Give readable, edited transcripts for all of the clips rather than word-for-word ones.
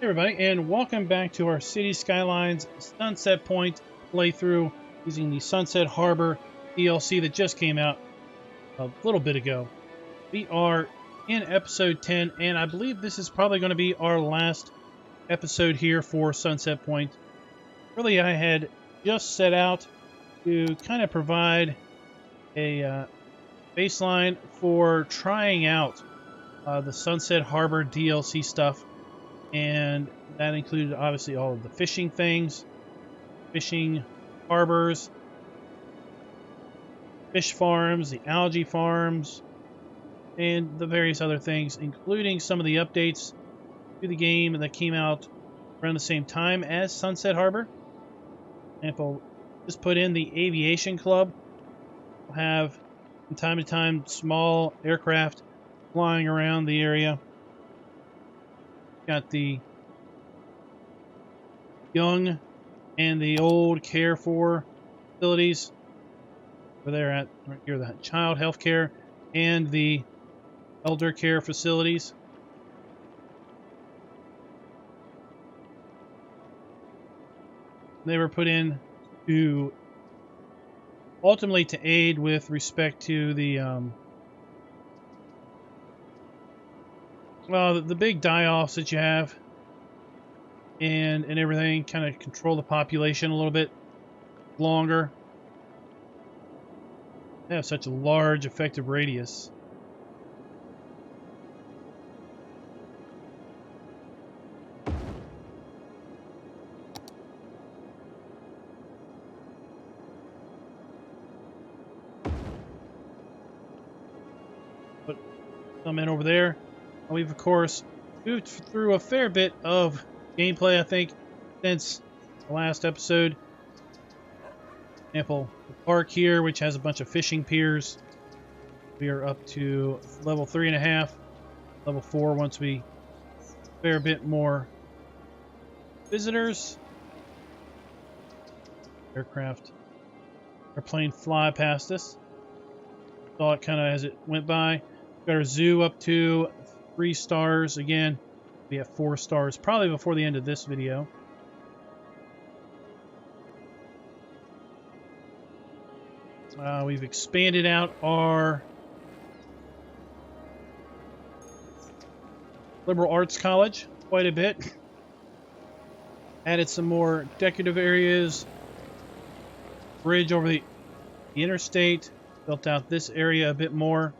Hey everybody, and welcome back to our City Skylines Sunset Point playthrough using the Sunset Harbor DLC that just came out a little bit ago. We are in episode 10, and I believe this is probably going to be our last episode here for Sunset Point. Really, I had just set out to kind of provide a baseline for trying out the Sunset Harbor DLC stuff. And that included obviously all of the fishing things, fishing harbors, fish farms, the algae farms, and the various other things, including some of the updates to the game that came out around the same time as Sunset Harbor. For example, just put in the Aviation Club. We'll have from time to time small aircraft flying around the area. Got the young and the old care for facilities where they're at right here, the child health care and the elder care facilities. They were put in to ultimately to aid with respect to the the big die-offs that you have and everything, kind of control the population a little bit longer. They have such a large effective radius. Put some in over there. We've of course moved through a fair bit of gameplay, I think, since the last episode. For example, the park here, which has a bunch of fishing piers. We are up to level 3.5, level 4 once we a fair bit more visitors. Airplane fly past us. Saw it kind of as it went by. Got our zoo up to 3 stars. Again, we have 4 stars probably before the end of this video. We've expanded out our liberal arts college quite a bit. Added some more decorative areas. Bridge over the interstate. Built out this area a bit more.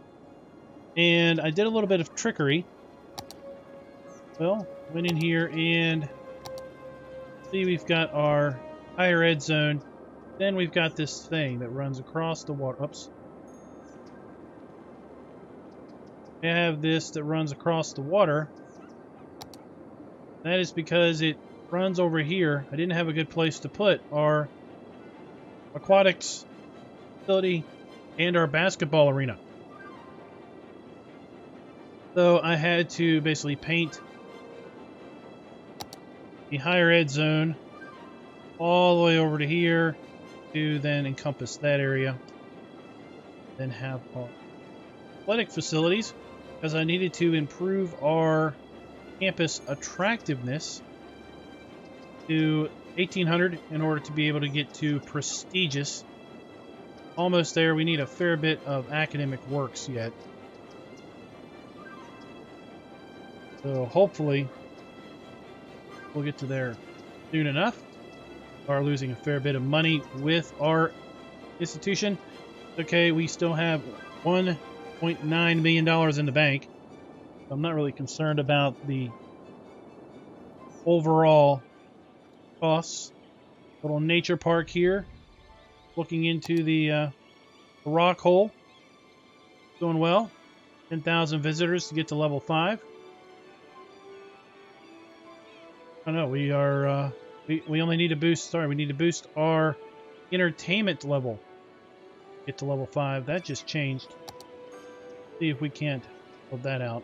And I did a little bit of trickery. Well, went in here and see we've got our higher ed zone. Then we've got this thing that runs across the water. Oops. We have this that runs across the water. That is because it runs over here. I didn't have a good place to put our aquatics facility and our basketball arena. So I had to basically paint the higher ed zone all the way over to here to then encompass that area. Then have our athletic facilities, because I needed to improve our campus attractiveness to 1800 in order to be able to get to prestigious. Almost there. We need a fair bit of academic works yet. So hopefully we'll get to there soon enough. Are losing a fair bit of money with our institution. Okay, we still have $1.9 million in the bank. I'm not really concerned about the overall costs. Little nature park here. Looking into the rock hole. Doing well. 10,000 visitors to get to level 5. I know we are we only need to boost. Sorry, we need to boost our entertainment level. Get to level 5. That just changed. See if we can't build that out.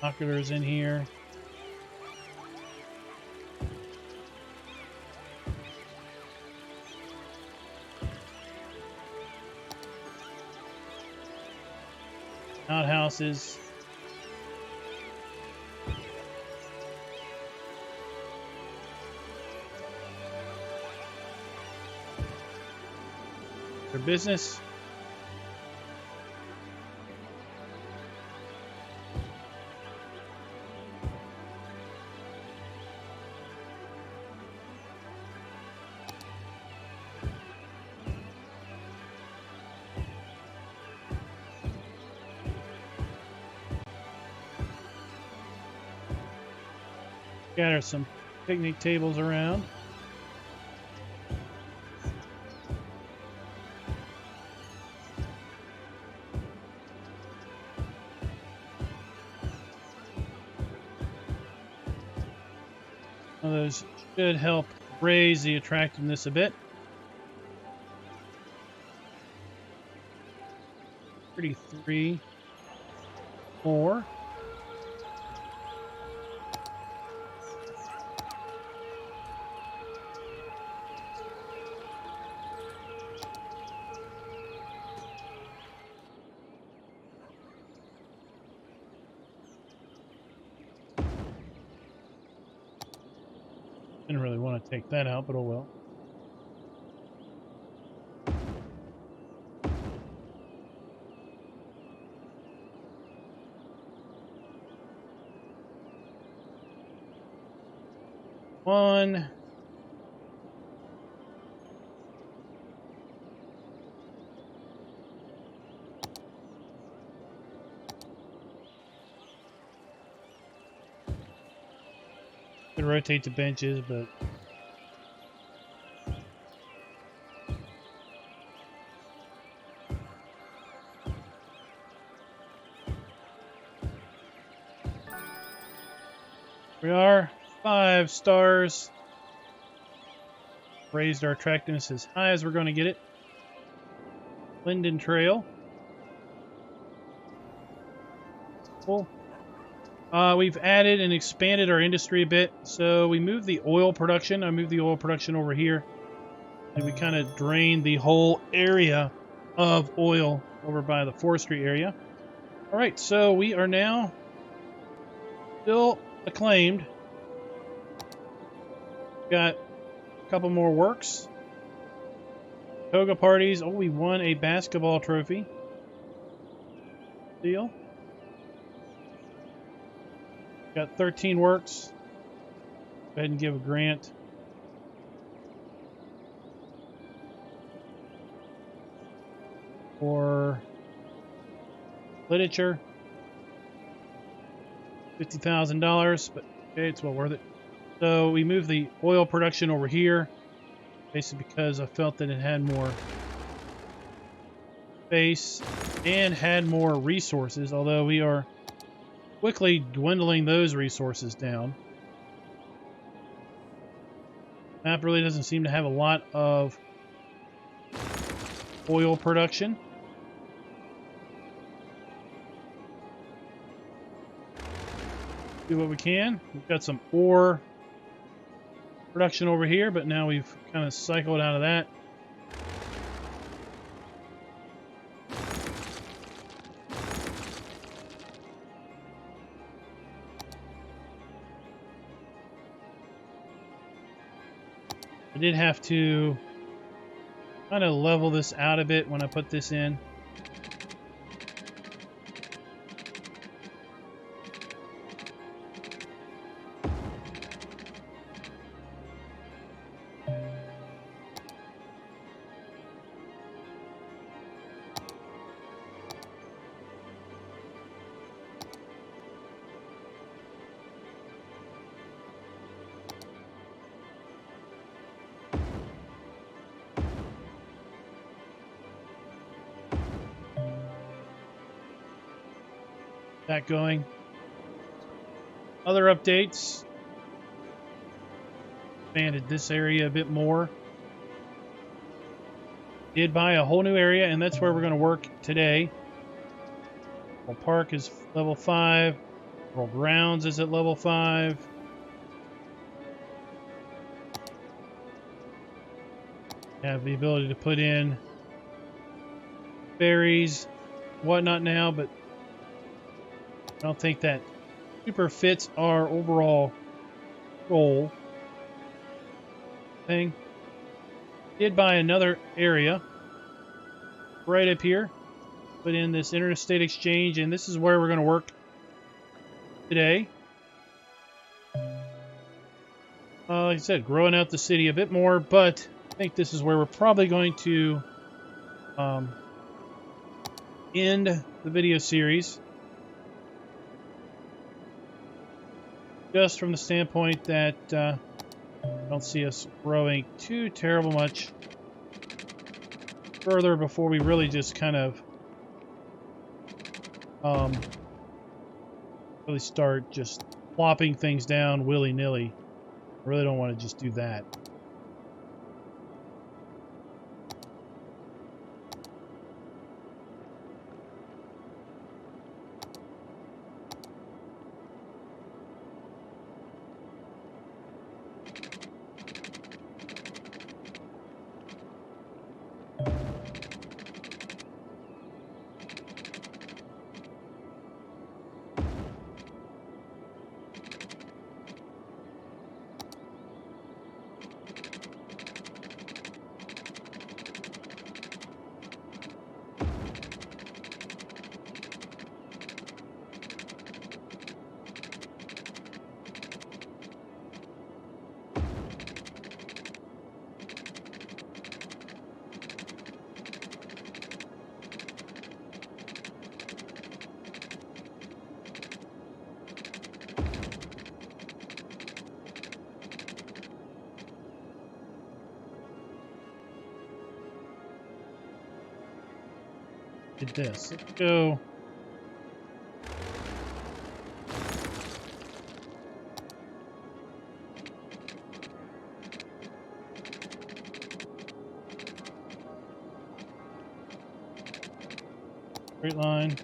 Oculars in here. Outhouses. Their business. Scatter some picnic tables around. Well, those should help raise the attractiveness a bit. Pretty 3, 4. Didn't really want to take that out, but oh well. One. Could rotate the benches, but we are 5 stars. Raised our attractiveness as high as we're going to get it. Linden Trail. Cool. We've added and expanded our industry a bit. So we moved the oil production. I moved the oil production over here. And we kind of drained the whole area of oil over by the forestry area. All right, so we are now still acclaimed. Got a couple more works. Toga parties. Oh, we won a basketball trophy. Deal. Got 13 works. Go ahead and give a grant. For literature. $50,000, but okay, it's well worth it. So we moved the oil production over here, basically because I felt that it had more space and had more resources, although we are quickly dwindling those resources down. Map really doesn't seem to have a lot of oil production. Do what we can. We've got some ore production over here, but now we've kind of cycled out of that. I did have to kind of level this out a bit when I put this in. That going. Other updates. Expanded this area a bit more. Did buy a whole new area, and that's where we're going to work today. Well, Park is level 5. World Grounds is at level 5. Have the ability to put in berries, whatnot now, but I don't think that super fits our overall goal thing. Did buy another area right up here. Put in this interstate exchange, and this is where we're going to work today. Like I said, growing out the city a bit more, but I think this is where we're probably going to end the video series. Just from the standpoint that I don't see us growing too terrible much further before we really just kind of really start just plopping things down willy-nilly. I really don't want to just do that. Did this. Let's go. Straight line.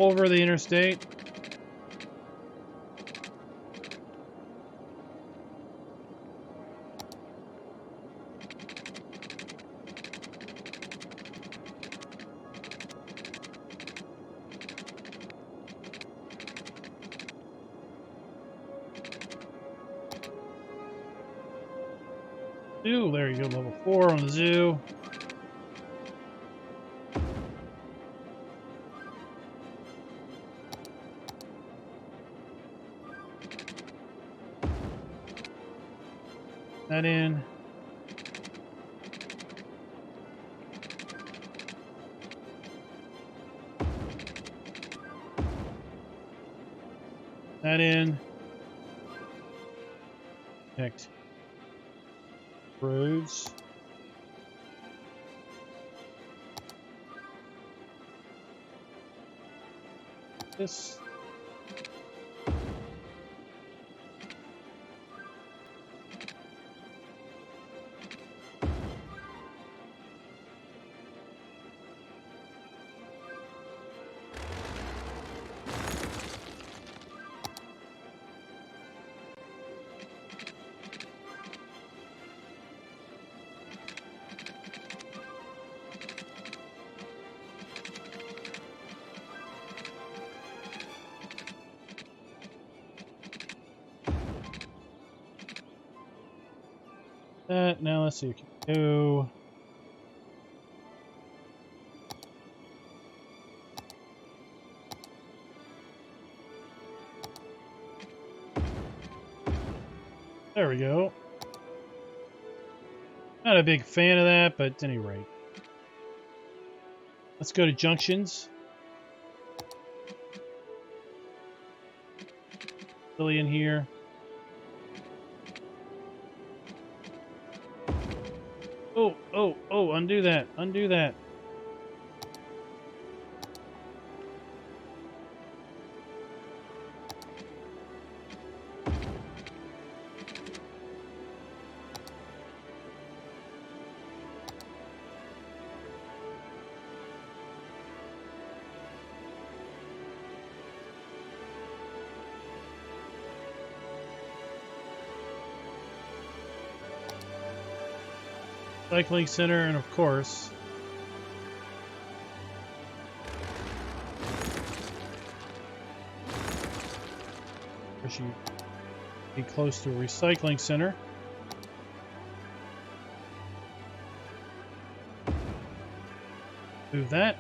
Over the interstate. Zoo, there you go, level 4 on the zoo. That in. That in. Next. Roads. This. That. Now let's see. We can go. There we go. Not a big fan of that, but at any rate. Let's go to junctions. Billy in here. Oh, undo that. Undo that. Cycling center, and of course, you be close to a recycling center. Move that.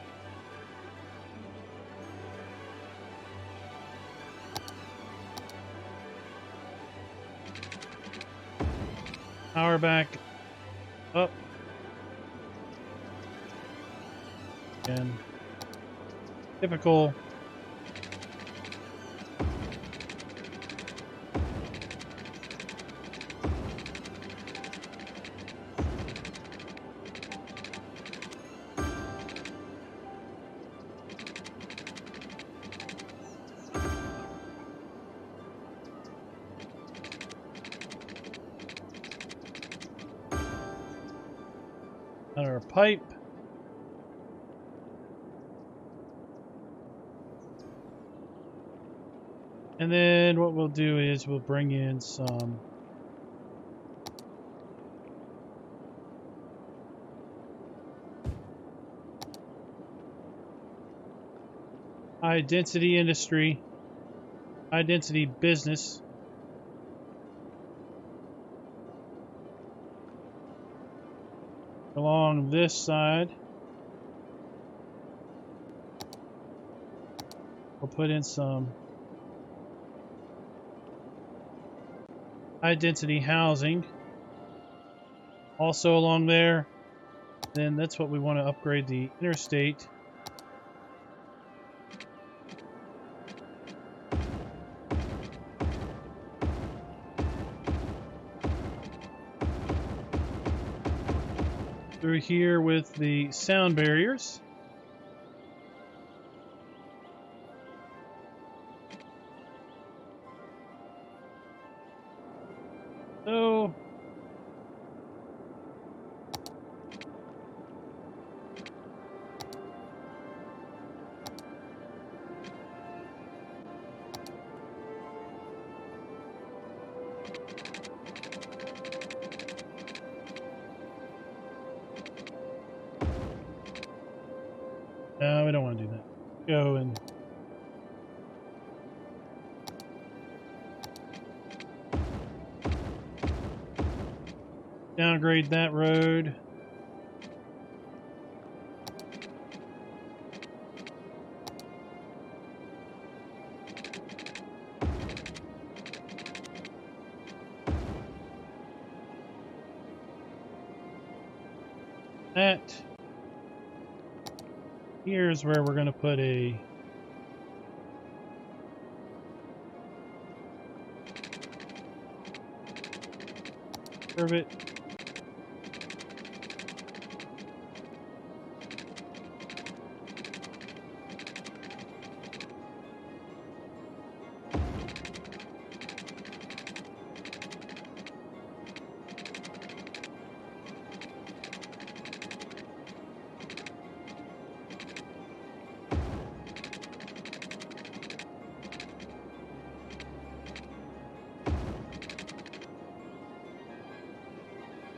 Power back up. And typical our pipe. And then what we'll do is we'll bring in some high density industry, high density business. Along this side, we'll put in some high density housing. Also along there, then that's what we want to upgrade the interstate. Through here with the sound barriers. So no, we don't want to do that. Go and downgrade that road. That. Here's where we're going to put a curve it.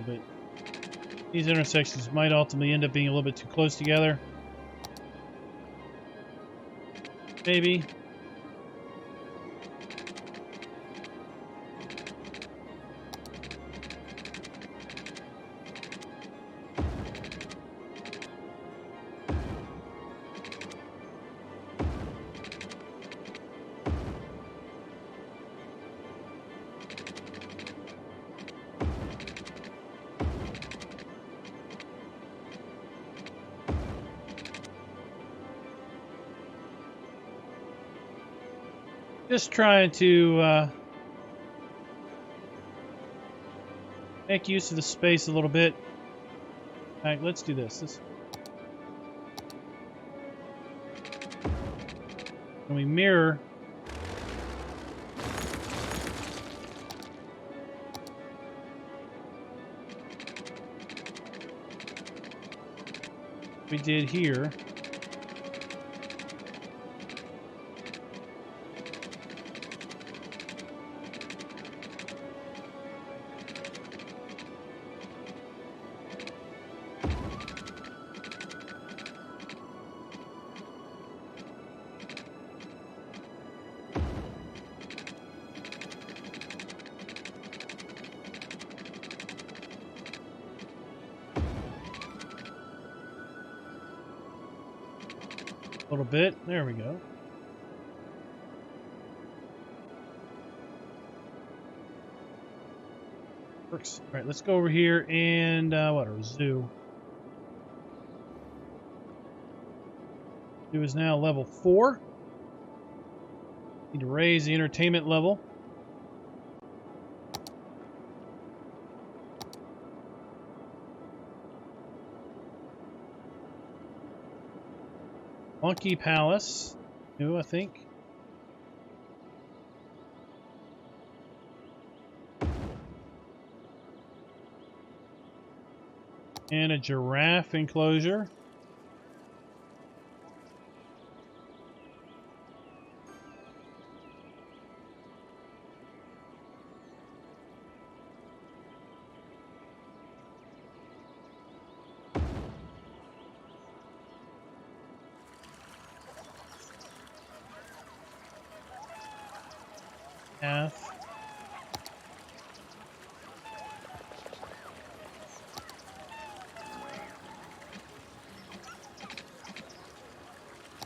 But these intersections might ultimately end up being a little bit too close together. Maybe. Just trying to make use of the space a little bit. All right, let's do this. When we mirror, we did here. little bit. There we go. Works. All right, let's go over here and what a zoo. Zoo is now level 4. Need to raise the entertainment level. Monkey Palace. New, I think. And a giraffe enclosure. Path.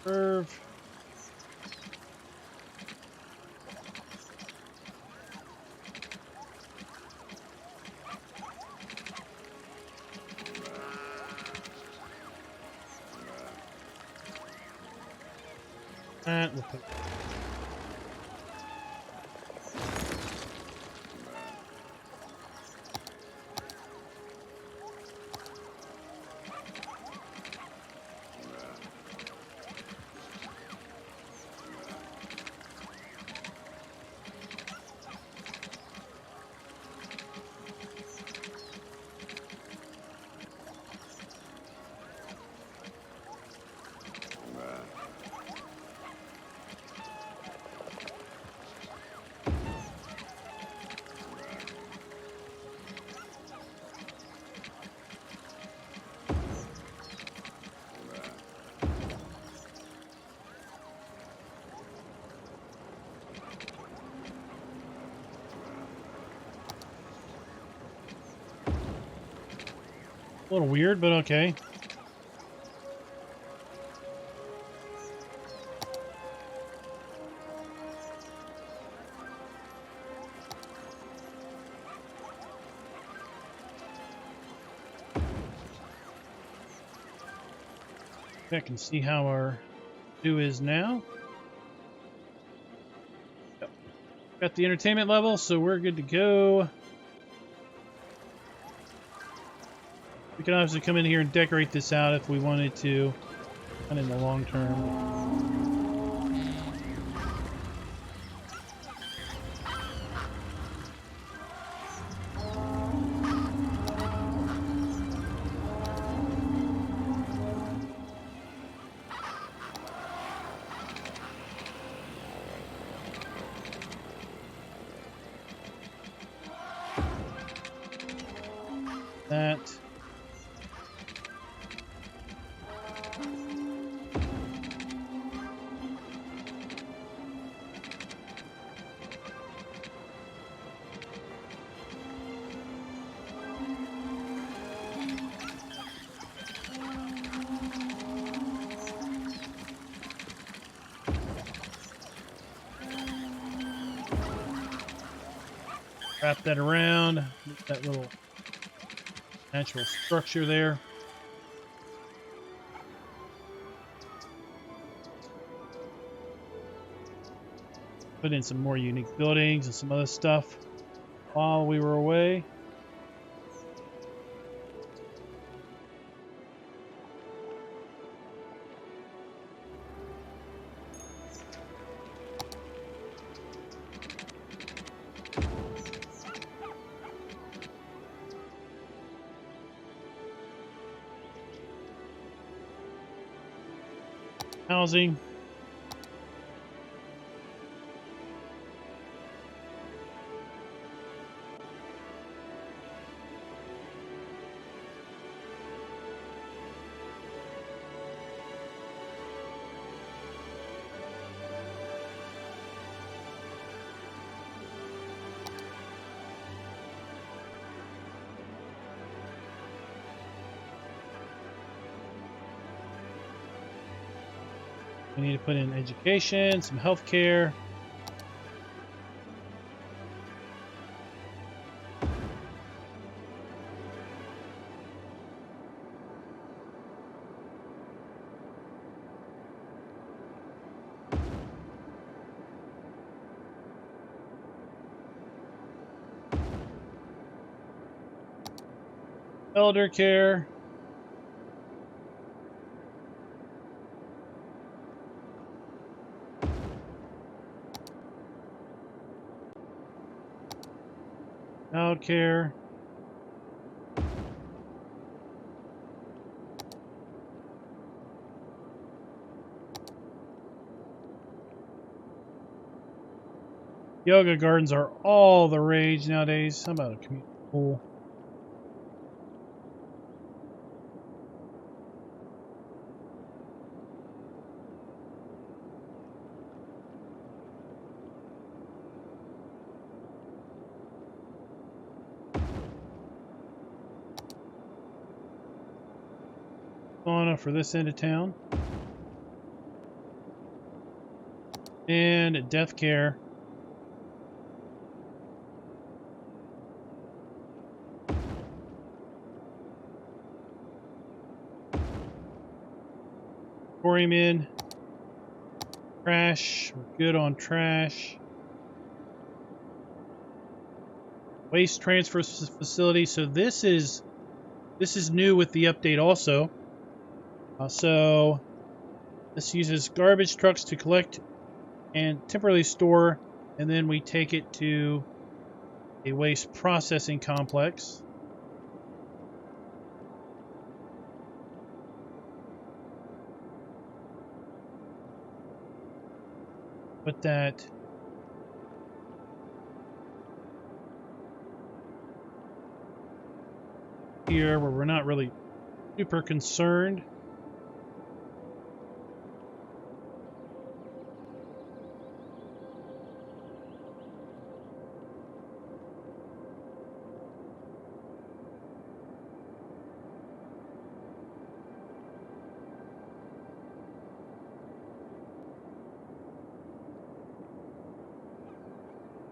Curve. And we'll put a little weird, but okay. Check and see how our do is now. Yep. Got the entertainment level, so we're good to go. We can obviously come in here and decorate this out if we wanted to, and in the long term. That. Wrap that around, that little natural structure there. Put in some more unique buildings and some other stuff while we were away. Housing. We need to put in education, some healthcare. Elder care. Child care. Yoga gardens are all the rage nowadays. How about a community pool? Sauna for this end of town. And death care. Aquarium in. Trash. We're good on trash. Waste transfer facility. So this is new with the update also. So this uses garbage trucks to collect and temporarily store, and then we take it to a waste processing complex. Put that here where we're not really super concerned.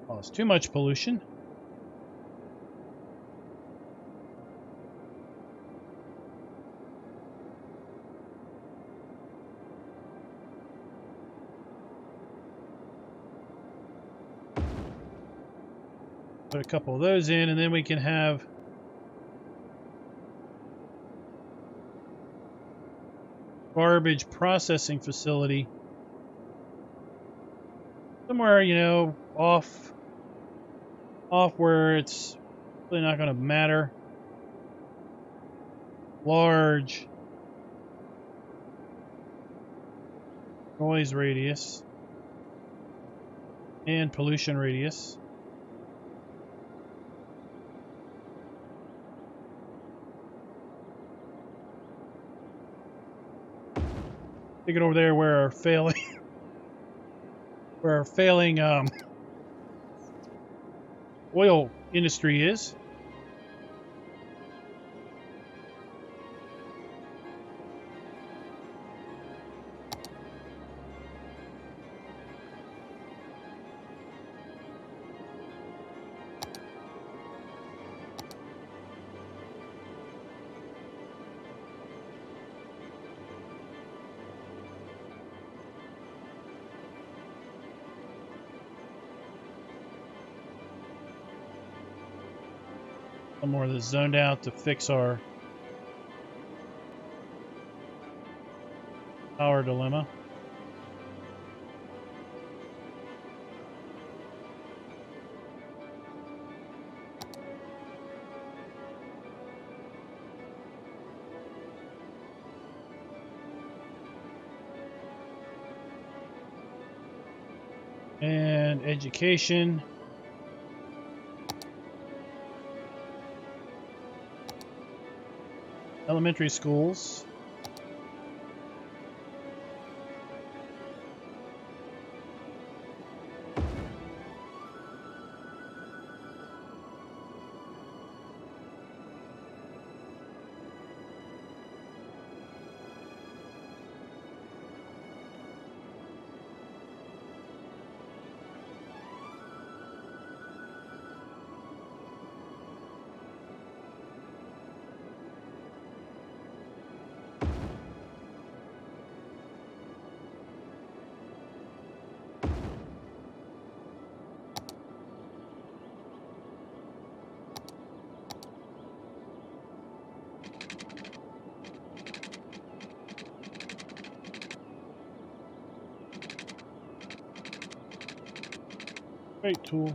Oh, it's too much pollution. Put a couple of those in, and then we can have garbage processing facility somewhere, you know, off where it's really not going to matter. Large noise radius and pollution radius. Take it over there where our failing oil industry is. Some more of this zoned out to fix our power dilemma. And education. Elementary schools. Great tool.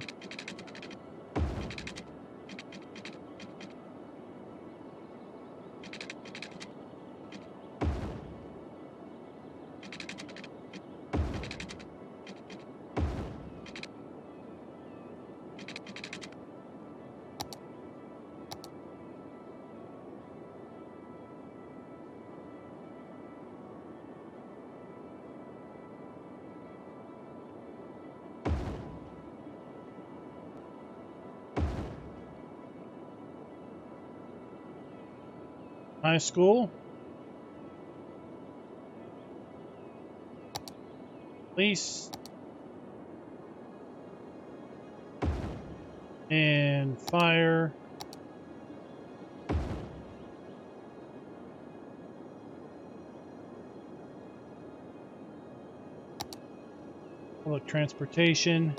High school. Police. And fire. Public transportation.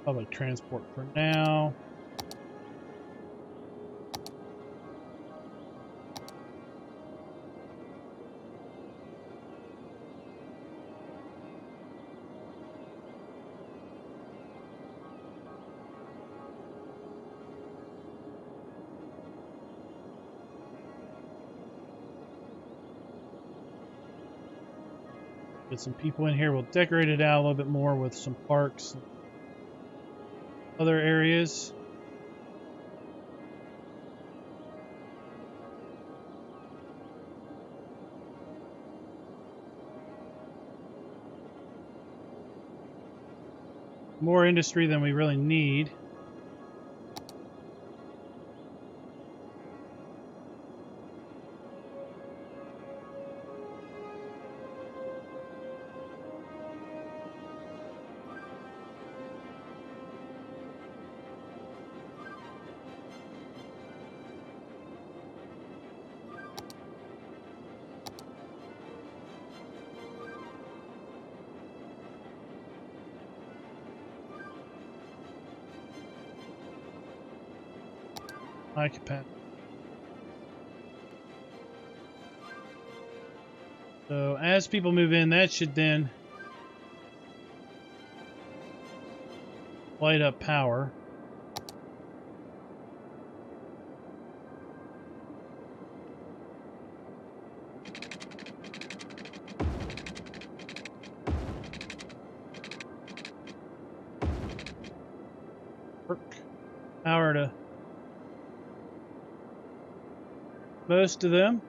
Public transport for now. Get some people in here. We'll decorate it out a little bit more with some parks and other areas. More industry than we really need. High capacity. So as people move in, that should then light up power. Power to most of them.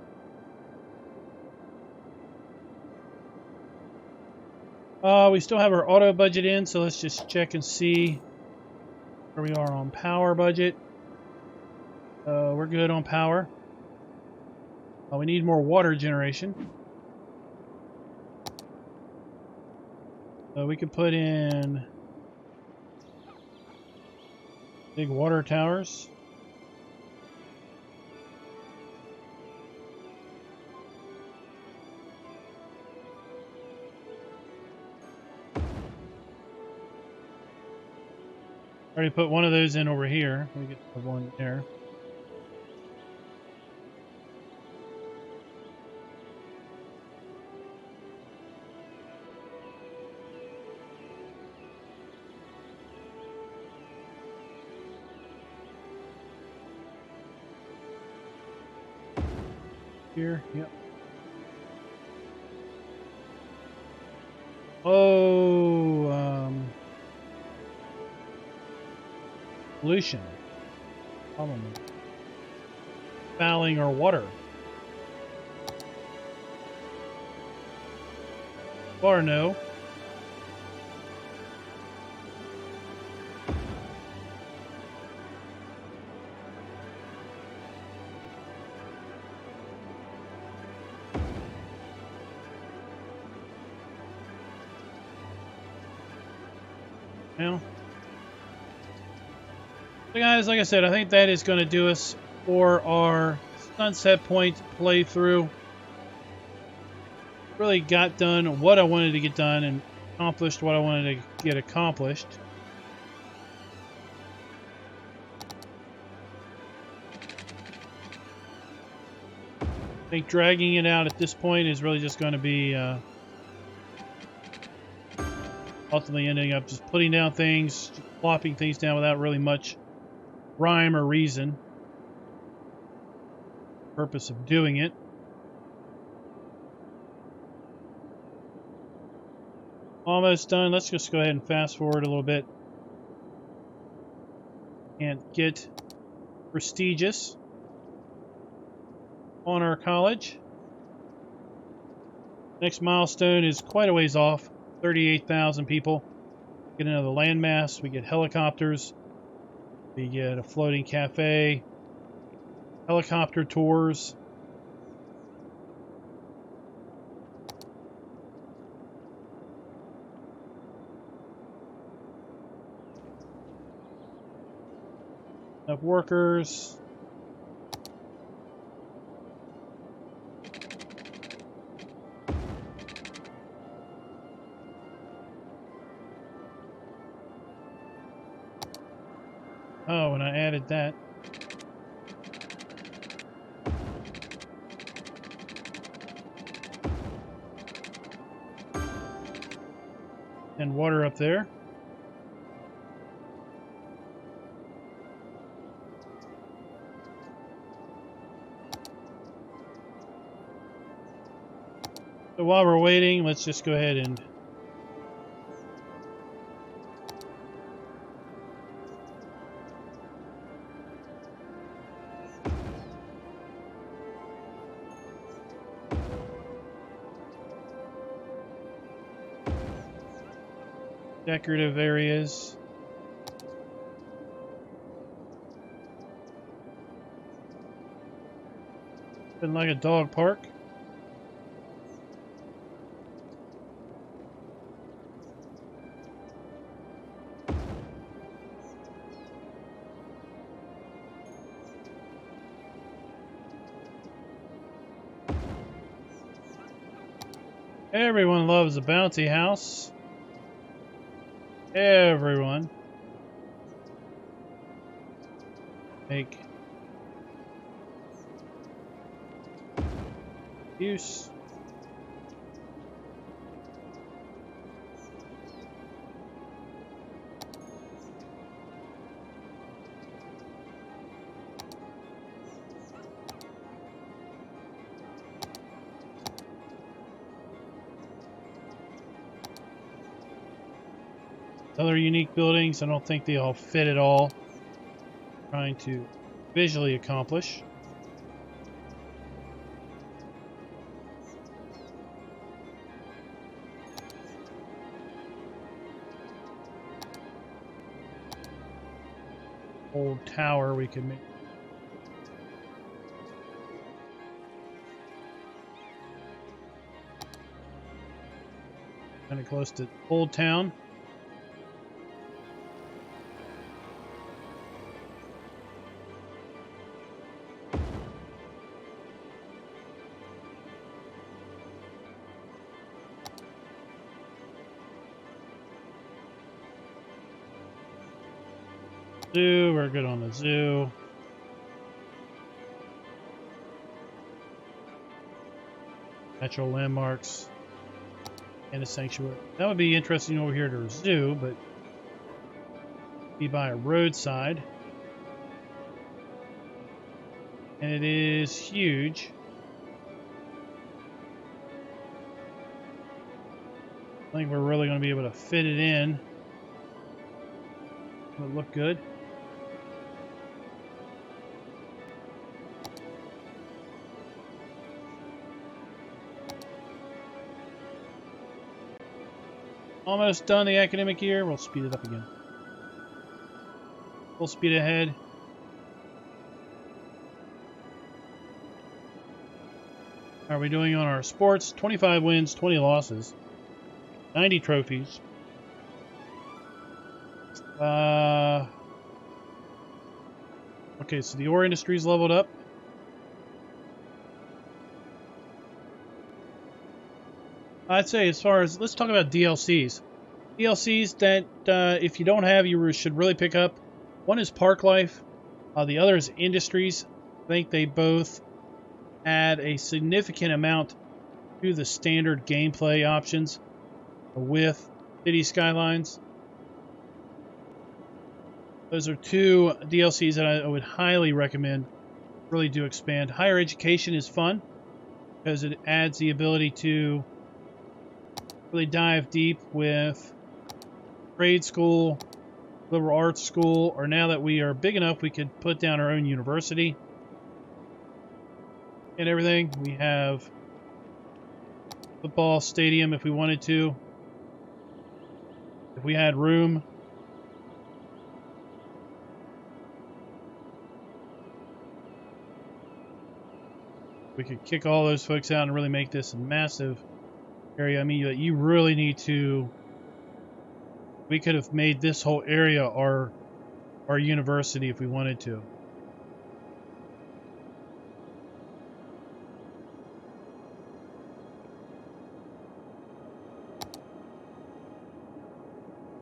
We still have our auto budget in, so let's just check and see where we are on power budget. We're good on power. We need more water generation. We could put in big water towers. Already put one of those in over here. We get the one there. Here, yep. Pollution. Problem. Fouling our water. Or no. Well. So guys, like I said, I think that is going to do us for our Sunset Point playthrough. Really got done what I wanted to get done and accomplished what I wanted to get accomplished. think dragging it out at this point is really just going to be ultimately ending up just putting down things, just plopping things down without really much rhyme or reason. Purpose of doing it. Almost done. Let's just go ahead and fast forward a little bit and get prestigious on our college. Next milestone is quite a ways off. 38,000 people. Get another landmass. We get helicopters. We get a floating cafe. Helicopter tours. Enough workers. Oh, and I added that. And water up there. So while we're waiting, let's just go ahead and decorative areas. Been like a dog park. Everyone loves a bouncy house. Everyone. Make use. Other unique buildings, I don't think they all fit at all. Trying to visually accomplish. Old tower we could make. Kind of close to Old Town. Zoo, we're good on the zoo. Natural landmarks and a sanctuary. That would be interesting over here to a zoo, but be by a roadside. And it is huge. I think we're really going to be able to fit it in. It'll look good. Almost done the academic year. We'll speed it up again. Full speed ahead. How are we doing on our sports? 25 wins, 20 losses, 90 trophies. Okay, so the ore industry's leveled up. I'd say as far as, let's talk about DLCs. DLCs that if you don't have, you should really pick up. One is Park Life. The other is Industries. I think they both add a significant amount to the standard gameplay options with City Skylines. Those are two DLCs that I would highly recommend. Really do expand. Higher education is fun because it adds the ability to really dive deep with grade school, liberal arts school, or now that we are big enough, we could put down our own university and everything. We have football stadium if we wanted to, if we had room. We could kick all those folks out and really make this a massive area. I mean, you really need to. We could have made this whole area our university if we wanted to.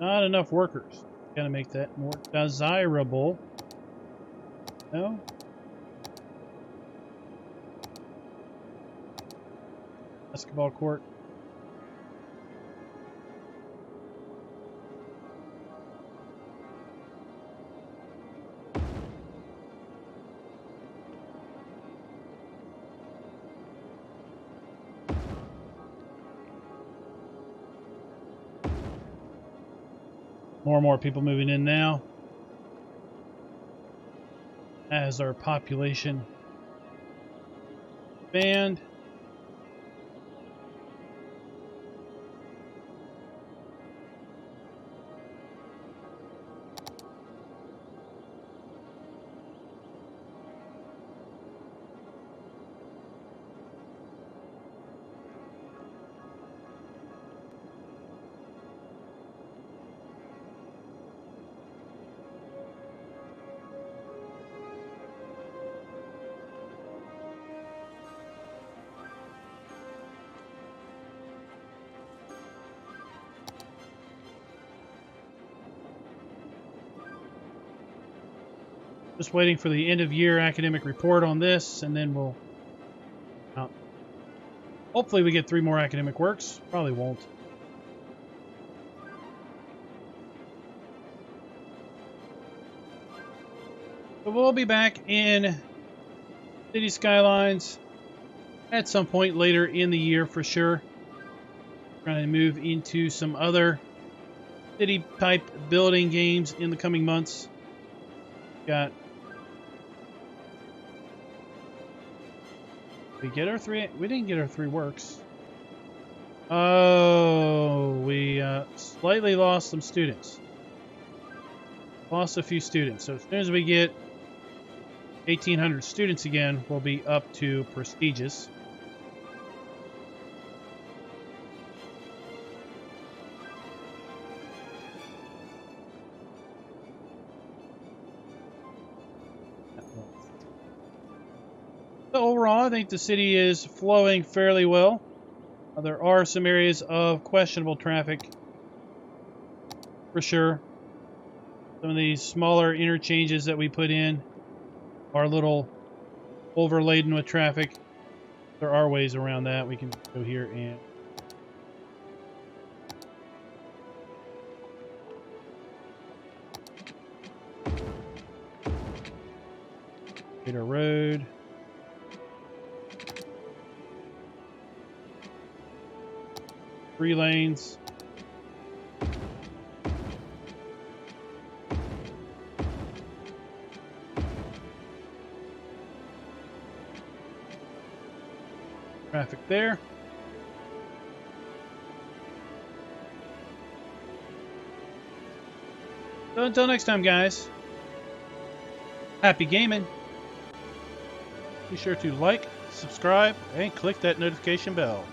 Not enough workers. Gotta make that more desirable. No? Basketball court. More and more people moving in now as our population expand. Just waiting for the end of year academic report on this, and then we'll hopefully we get 3 more academic works. Probably won't. But we'll be back in City Skylines at some point later in the year for sure. Trying to move into some other city type building games in the coming months. Got we get our 3? We didn't get our 3 works. Oh, we slightly lost some students. Lost a few students. So as soon as we get 1,800 students again, we'll be up to prestigious. So overall, I think the city is flowing fairly well. There are some areas of questionable traffic, for sure. Some of these smaller interchanges that we put in are a little overladen with traffic. There are ways around that. We can go here and hit a road. 3 lanes. Traffic there. So until next time, guys. Happy gaming. Be sure to like, subscribe, and click that notification bell.